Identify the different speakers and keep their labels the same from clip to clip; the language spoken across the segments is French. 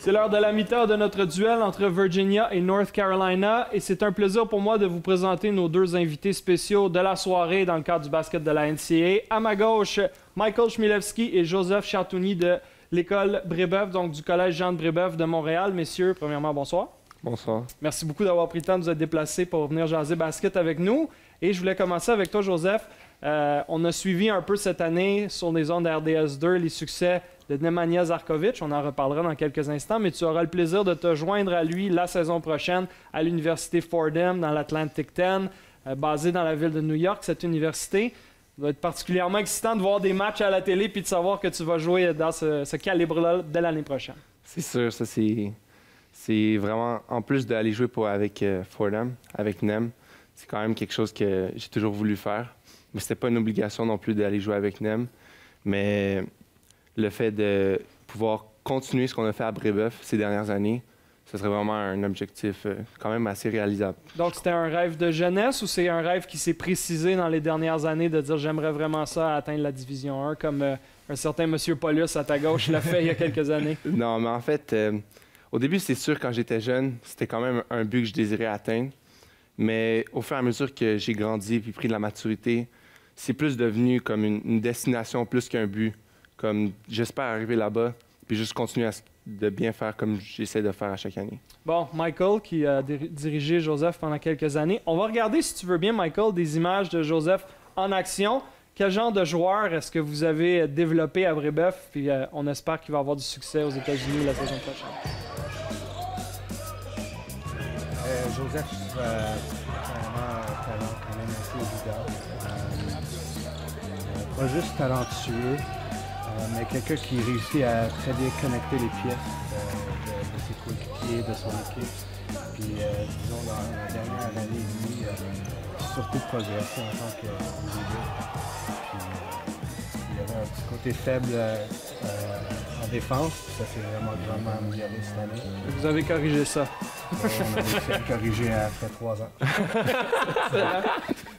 Speaker 1: C'est l'heure de la mi-temps de notre duel entre Virginia et North Carolina et c'est un plaisir pour moi de vous présenter nos deux invités spéciaux de la soirée dans le cadre du basket de la NCAA. À ma gauche, Michael Chmielewski et Joseph Chartouni de l'école Brébeuf, donc du collège Jean de Brébeuf de Montréal. Messieurs, premièrement, bonsoir.
Speaker 2: Bonsoir.
Speaker 1: Merci beaucoup d'avoir pris le temps de vous être déplacés pour venir jaser basket avec nous. Et je voulais commencer avec toi, Joseph. On a suivi un peu cette année sur les ondes RDS2 les succès de Nemanja Žarković. On en reparlera dans quelques instants, mais tu auras le plaisir de te joindre à lui la saison prochaine à l'université Fordham dans l'Atlantic 10, basée dans la ville de New York. Cette université va être particulièrement excitant de voir des matchs à la télé puis de savoir que tu vas jouer dans ce calibre-là dès l'année prochaine.
Speaker 2: C'est sûr, ça c'est vraiment, en plus d'aller jouer avec Fordham, avec Nem, c'est quand même quelque chose que j'ai toujours voulu faire. Mais c'était pas une obligation non plus d'aller jouer avec Nem. Mais le fait de pouvoir continuer ce qu'on a fait à Brébeuf ces dernières années, ce serait vraiment un objectif quand même assez réalisable.
Speaker 1: Donc c'était un rêve de jeunesse ou c'est un rêve qui s'est précisé dans les dernières années de dire j'aimerais vraiment ça atteindre la Division 1 comme un certain Monsieur Paulus à ta gauche l'a fait il y a quelques années?
Speaker 2: Non, mais en fait, au début, c'est sûr, quand j'étais jeune, c'était quand même un but que je désirais atteindre. Mais au fur et à mesure que j'ai grandi et pris de la maturité, c'est plus devenu comme une destination plus qu'un but. Comme j'espère arriver là-bas puis juste continuer de bien faire comme j'essaie de faire à chaque année.
Speaker 1: Bon, Michael, qui a dirigé Joseph pendant quelques années. On va regarder, si tu veux bien, Michael, des images de Joseph en action. Quel genre de joueur est-ce que vous avez développé à Brébeuf? Puis on espère qu'il va avoir du succès aux États-Unis la saison prochaine.
Speaker 3: Joseph, vraiment un talent quand même assez évident. Pas juste talentueux, mais quelqu'un qui réussit à très bien connecter les pièces de ses coéquipiers, de son équipe. Puis, disons, dans la dernière année et demie, surtout progressé en tant que leader. Puis, il y avait un petit côté faible en défense, ça s'est vraiment amélioré cette année.
Speaker 1: Vous avez corrigé ça.
Speaker 3: On a réussi à le corriger après 3 ans.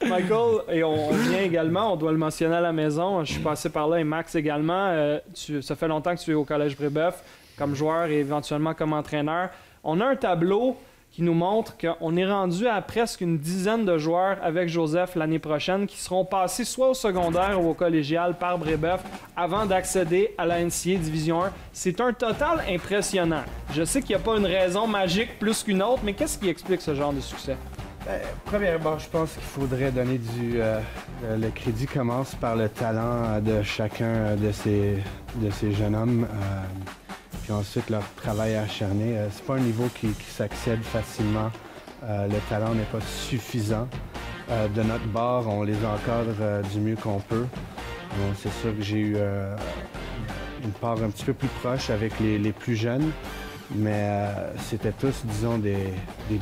Speaker 1: Michael, et on vient également, on doit le mentionner à la maison, je suis passé par là et Max également. Ça fait longtemps que tu es au Collège Brébeuf comme joueur et éventuellement comme entraîneur. On a un tableau qui nous montre qu'on est rendu à presque une dizaine de joueurs avec Joseph l'année prochaine qui seront passés soit au secondaire ou au collégial par Brébeuf avant d'accéder à la NCAA Division 1. C'est un total impressionnant. Je sais qu'il n'y a pas une raison magique plus qu'une autre, mais qu'est-ce qui explique ce genre de succès?
Speaker 3: Premièrement, je pense qu'il faudrait donner le crédit commence par le talent de chacun de ces jeunes hommes. Puis ensuite, leur travail acharné. C'est pas un niveau qui s'accède facilement. Le talent n'est pas suffisant. De notre bord, on les encadre du mieux qu'on peut. C'est sûr que j'ai eu une part un petit peu plus proche avec les plus jeunes. Mais c'était tous, disons, des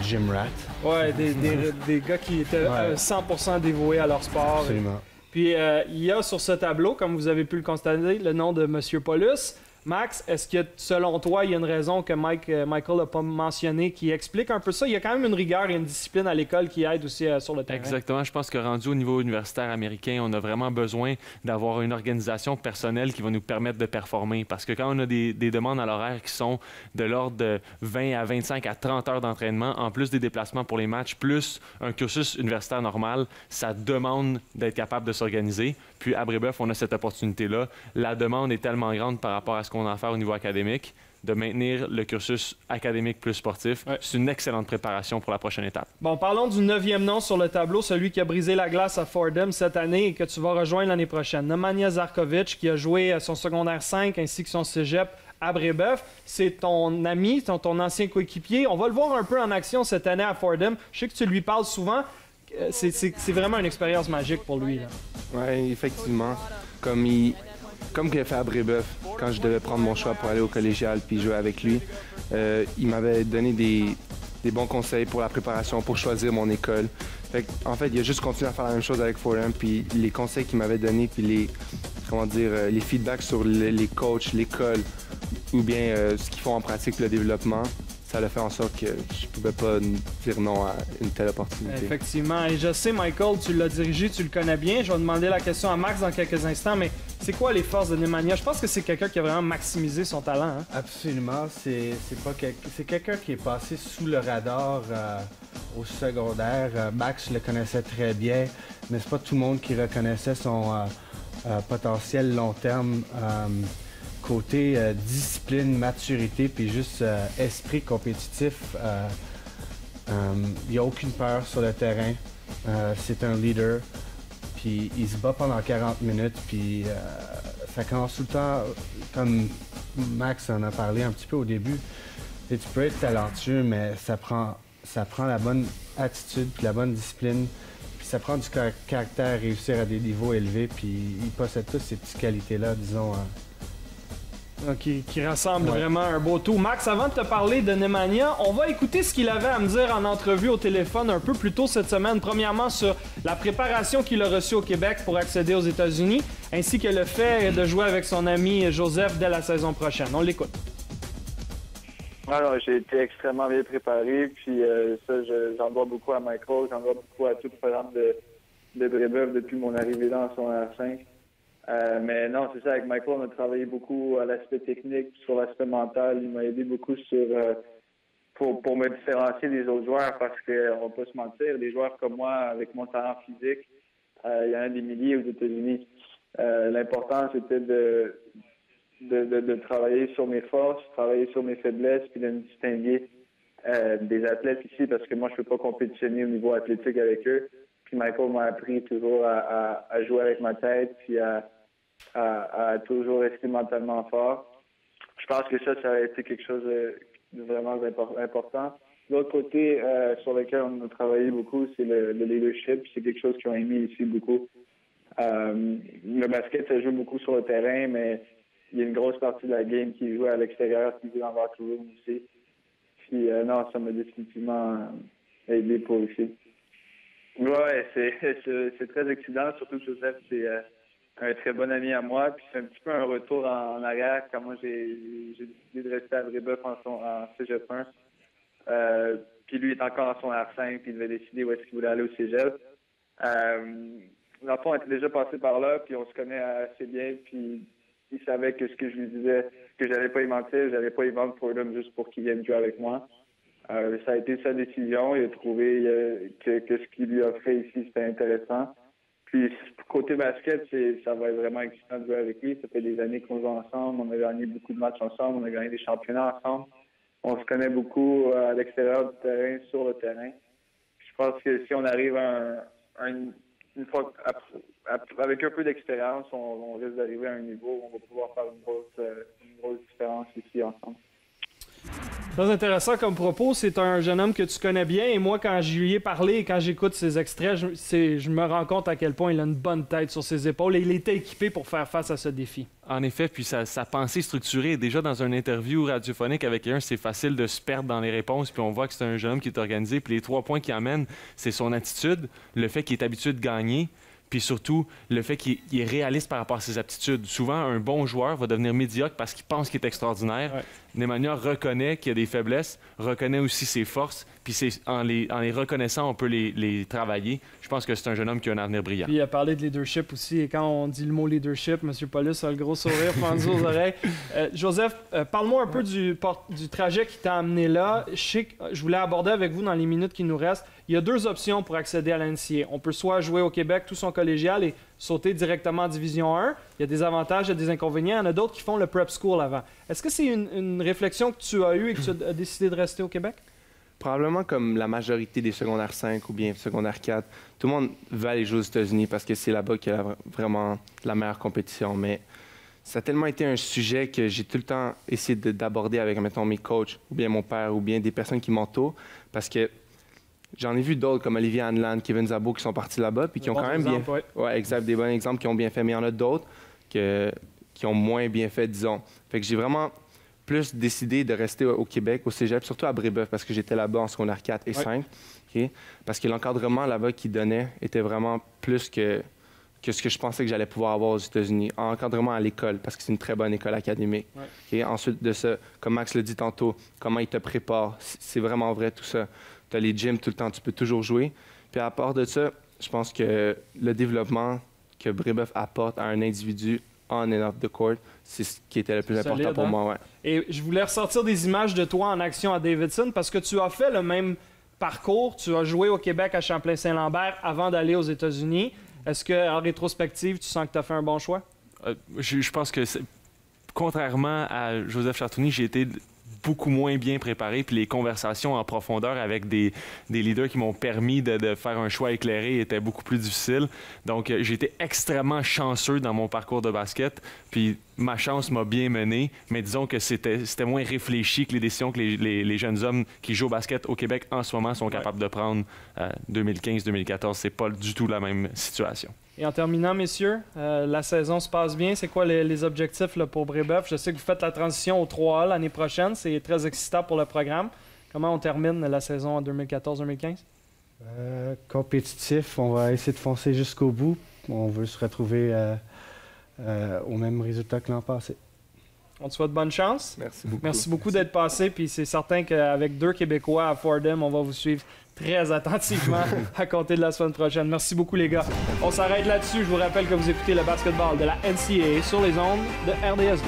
Speaker 3: gym rats.
Speaker 1: Ouais, des gars qui étaient 100% dévoués à leur sport.
Speaker 3: Absolument.
Speaker 1: Puis il y a sur ce tableau, comme vous avez pu le constater, le nom de Monsieur Paulus. Max, est-ce que selon toi, il y a une raison que Michael n'a pas mentionné qui explique un peu ça? Il y a quand même une rigueur et une discipline à l'école qui aide aussi sur le terrain.
Speaker 4: Exactement. Je pense que rendu au niveau universitaire américain, on a vraiment besoin d'avoir une organisation personnelle qui va nous permettre de performer. Parce que quand on a des demandes à l'horaire qui sont de l'ordre de 20 à 25 à 30 heures d'entraînement, en plus des déplacements pour les matchs, plus un cursus universitaire normal, ça demande d'être capable de s'organiser. Puis à Brébeuf, on a cette opportunité-là. La demande est tellement grande par rapport à ce qu'on a à faire au niveau académique, de maintenir le cursus académique plus sportif. Ouais. C'est une excellente préparation pour la prochaine étape.
Speaker 1: Bon, parlons du 9e nom sur le tableau, celui qui a brisé la glace à Fordham cette année et que tu vas rejoindre l'année prochaine. Nemanja Žarković, qui a joué son secondaire 5 ainsi que son cégep à Brébeuf. C'est ton ami, ton ancien coéquipier. On va le voir un peu en action cette année à Fordham. Je sais que tu lui parles souvent. C'est vraiment une expérience magique pour lui.
Speaker 2: Oui, effectivement. Comme il a fait à Brébeuf, quand je devais prendre mon choix pour aller au collégial puis jouer avec lui, il m'avait donné des bons conseils pour la préparation, pour choisir mon école. En fait, il a juste continué à faire la même chose avec Fordham, puis les conseils qu'il m'avait donnés, puis les feedbacks sur les coachs, l'école, ou bien ce qu'ils font en pratique, le développement, ça a fait en sorte que je pouvais pas dire non à une telle opportunité.
Speaker 1: Effectivement. Et je sais, Michael, tu l'as dirigé, tu le connais bien. Je vais demander la question à Max dans quelques instants, mais c'est quoi les forces de Nemanja? Je pense que c'est quelqu'un qui a vraiment maximisé son talent. Hein?
Speaker 3: Absolument. C'est quelqu'un qui est passé sous le radar au secondaire. Max le connaissait très bien, mais c'est pas tout le monde qui reconnaissait son potentiel long terme. Côté discipline, maturité, puis juste esprit compétitif, il n'y a aucune peur sur le terrain. C'est un leader, puis il se bat pendant 40 minutes, puis ça commence tout le temps, comme Max en a parlé un petit peu au début. Et tu peux être talentueux, mais ça prend la bonne attitude, puis la bonne discipline, puis ça prend du caractère à réussir à des niveaux élevés, puis il possède toutes ces petites qualités-là, disons.
Speaker 1: Qui rassemble vraiment un beau tout. Max, avant de te parler de Nemanja, on va écouter ce qu'il avait à me dire en entrevue au téléphone un peu plus tôt cette semaine. Premièrement, sur la préparation qu'il a reçue au Québec pour accéder aux États-Unis, ainsi que le fait de jouer avec son ami Joseph dès la saison prochaine. On l'écoute.
Speaker 5: Alors, j'ai été extrêmement bien préparé, puis ça, j'en dois beaucoup à Michael, j'en dois beaucoup à tout le programme de Brébeuf depuis mon arrivée là en son R5. Mais non, c'est ça, avec Michael, on a travaillé beaucoup à l'aspect technique, sur l'aspect mental. Il m'a aidé beaucoup pour me différencier des autres joueurs parce qu'on va pas se mentir, des joueurs comme moi, avec mon talent physique, il y en a des milliers aux États-Unis. L'important, c'était de travailler sur mes forces, travailler sur mes faiblesses, puis de me distinguer des athlètes ici parce que moi, je peux pas compétitionner au niveau athlétique avec eux. Puis Michael m'a appris toujours à jouer avec ma tête, puis à toujours rester mentalement fort. Je pense que ça a été quelque chose de vraiment important. L'autre côté sur lequel on a travaillé beaucoup, c'est le leadership. C'est quelque chose qu'ils ont aimé ici beaucoup. Le basket, ça joue beaucoup sur le terrain, mais il y a une grosse partie de la game qui joue à l'extérieur, qui joue dans le locker room aussi. Puis non, ça m'a définitivement aidé pour ici. Ouais, c'est très excitant, surtout que Joseph, c'est un très bon ami à moi. Puis c'est un petit peu un retour en arrière quand moi j'ai décidé de rester à Brébeuf en Cégep 1. Puis lui est encore en son R5, puis il devait décider où est-ce qu'il voulait aller au Cégep. Dans le fond, on était déjà passé par là, puis on se connaît assez bien, puis il savait que ce que je lui disais, que j'allais pas y mentir, j'allais pas y vendre Fordham juste pour qu'il vienne jouer avec moi. Ça a été sa décision. Il a trouvé que ce qu'il lui offrait ici, c'était intéressant. Puis, côté basket, ça va être vraiment excitant de jouer avec lui. Ça fait des années qu'on joue ensemble. On a gagné beaucoup de matchs ensemble. On a gagné des championnats ensemble. On se connaît beaucoup à l'extérieur du terrain, sur le terrain. Je pense que si on arrive une fois, avec un peu d'expérience, on risque d'arriver à un niveau où on va pouvoir faire une grosse différence ici ensemble.
Speaker 1: Très intéressant comme propos. C'est un jeune homme que tu connais bien. Et moi, quand je lui ai parlé et quand j'écoute ses extraits, je me rends compte à quel point il a une bonne tête sur ses épaules et il était équipé pour faire face à ce défi.
Speaker 4: En effet, puis sa pensée structurée. Déjà, dans une interview radiophonique avec quelqu'un, c'est facile de se perdre dans les réponses. Puis on voit que c'est un jeune homme qui est organisé. Puis les 3 points qu'il amène, c'est son attitude, le fait qu'il est habitué de gagner, puis surtout le fait qu'il est réaliste par rapport à ses aptitudes. Souvent, un bon joueur va devenir médiocre parce qu'il pense qu'il est extraordinaire. Ouais. Nemanja reconnaît qu'il y a des faiblesses, reconnaît aussi ses forces, puis en les reconnaissant, on peut les travailler. Je pense que c'est un jeune homme qui a un avenir brillant.
Speaker 1: Puis il a parlé de leadership aussi, et quand on dit le mot leadership, M. Paulus a le gros sourire pendu aux oreilles. Joseph, parle-moi un peu du trajet qui t'a amené là. Je voulais aborder avec vous dans les minutes qui nous restent. Il y a 2 options pour accéder à l'NCAA. On peut soit jouer au Québec tout son collégial et sauter directement en Division 1. Il y a des avantages et des inconvénients. Il y en a d'autres qui font le prep school avant. Est-ce que c'est une réflexion que tu as eue et que tu as décidé de rester au Québec?
Speaker 2: Probablement comme la majorité des secondaires 5 ou bien secondaires 4. Tout le monde veut aller jouer aux États-Unis parce que c'est là-bas qu'il y a vraiment la meilleure compétition. Mais ça a tellement été un sujet que j'ai tout le temps essayé d'aborder avec, mettons, mes coachs ou bien mon père ou bien des personnes qui m'entourent parce que j'en ai vu d'autres comme Olivier Hanlan, Kevin Szabo qui sont partis là-bas puis qui ont quand même bien fait. Ouais, exact, des bons exemples qui ont bien fait, mais il y en a d'autres qui ont moins bien fait, disons. Fait que j'ai vraiment plus décidé de rester au Québec, au Cégep, surtout à Brébeuf, parce que j'étais là-bas en secondaire 4 et 5. Okay? Parce que l'encadrement là-bas qu'ils donnaient était vraiment plus que que ce que je pensais que j'allais pouvoir avoir aux États-Unis. Encadrement à l'école, parce que c'est une très bonne école académique. Et ensuite de ça, comme Max l'a dit tantôt, comment ils te préparent. C'est vraiment vrai tout ça. Tu as les gyms tout le temps, tu peux toujours jouer. Puis à part de ça, je pense que le développement que Brébeuf apporte à un individu on and off the court, c'est ce qui était le plus important pour moi. Ouais.
Speaker 1: Et je voulais ressortir des images de toi en action à Davidson parce que tu as fait le même parcours. Tu as joué au Québec à Champlain-Saint-Lambert avant d'aller aux États-Unis. Est-ce qu'en rétrospective, tu sens que tu as fait un bon choix?
Speaker 4: Je pense que, contrairement à Joseph Chartouni, j'ai été beaucoup moins bien préparé, puis les conversations en profondeur avec des leaders qui m'ont permis de faire un choix éclairé étaient beaucoup plus difficiles. Donc, j'ai été extrêmement chanceux dans mon parcours de basket, puis ma chance m'a bien mené, mais disons que c'était moins réfléchi que les décisions que les jeunes hommes qui jouent au basket au Québec en ce moment sont capables de prendre 2015-2014. C'est pas du tout la même situation.
Speaker 1: Et en terminant, messieurs, la saison se passe bien. C'est quoi les objectifs là, pour Brébeuf? Je sais que vous faites la transition au 3A l'année prochaine. C'est très excitant pour le programme. Comment on termine la saison en 2014-2015?
Speaker 3: Compétitif. On va essayer de foncer jusqu'au bout. On veut se retrouver au même résultat que l'an passé.
Speaker 1: On te souhaite bonne chance.
Speaker 2: Merci beaucoup.
Speaker 1: Merci beaucoup d'être passé. Puis c'est certain qu'avec 2 Québécois à Fordham, on va vous suivre très attentivement à compter de la semaine prochaine. Merci beaucoup, les gars. On s'arrête là-dessus. Je vous rappelle que vous écoutez le basketball de la NCAA sur les ondes de RDS2.